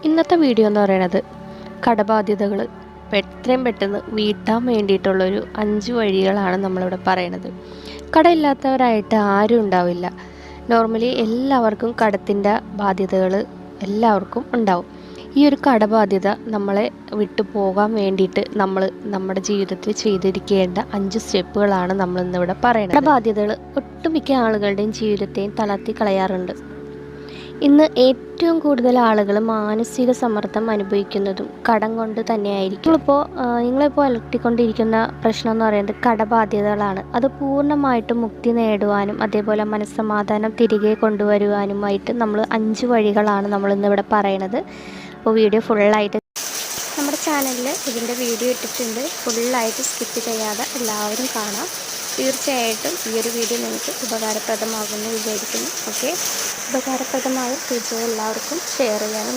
ഇന്നത്തെ വീഡിയോ എന്ന് പറയുന്നത് കടബാധ്യതകൾ എത്രയും പെട്ടെന്ന് വീട്ടാൻ വേണ്ടിയിട്ടുള്ളൊരു 5 വഴികളാണ് നമ്മളിവിടെ പറയണത്. കടയില്ലാത്തവരായിട്ട് ആരും ഉണ്ടാവില്ല. നോർമലി എല്ലാവർക്കും കടത്തിൻ്റെ ബാധ്യതകൾ എല്ലാവർക്കും ഉണ്ടാവും. ഈ ഒരു കടബാധ്യത നമ്മളെ വിട്ടു പോകാൻ വേണ്ടിയിട്ട് നമ്മൾ നമ്മുടെ ജീവിതത്തിൽ ചെയ്തിരിക്കേണ്ട 5 സ്റ്റെപ്പുകളാണ് നമ്മളിന്നിവിടെ പറയുന്നത്. കടബാധ്യതകൾ ഒട്ടുമിക്ക ആളുകളുടെയും ജീവിതത്തെയും തളർത്തി കളയാറുണ്ട്. ഇന്ന് ഏറ്റവും കൂടുതൽ ആളുകൾ മാനസിക സമ്മർദ്ദം അനുഭവിക്കുന്നതും കടം കൊണ്ട് തന്നെയായിരിക്കും. നിങ്ങളിപ്പോൾ അലട്ടിക്കൊണ്ടിരിക്കുന്ന പ്രശ്നം എന്ന് പറയുന്നത് കടബാധ്യതകളാണ്. അത് പൂർണ്ണമായിട്ടും മുക്തി നേടുവാനും അതേപോലെ മനസ്സമാധാനം തിരികെ കൊണ്ടുവരുവാനുമായിട്ട് നമ്മൾ 5 വഴികളാണ് നമ്മളിന്നിവിടെ പറയണത്. അപ്പോൾ വീഡിയോ ഫുള്ളായിട്ട് നമ്മുടെ ചാനലിൽ ഇതിൻ്റെ വീഡിയോ ഇട്ടിട്ടുണ്ട്. ഫുള്ളായിട്ട് സ്കിപ്പ് ചെയ്യാതെ എല്ലാവരും കാണാം. തീർച്ചയായിട്ടും ഈ ഒരു വീഡിയോ നിങ്ങൾക്ക് ഉപകാരപ്രദമാകുമെന്ന് വിചാരിക്കുന്നു. ഓക്കെ, ഉപകാരപ്രദമായ തീർച്ചയായും എല്ലാവർക്കും ഷെയർ ചെയ്യാനും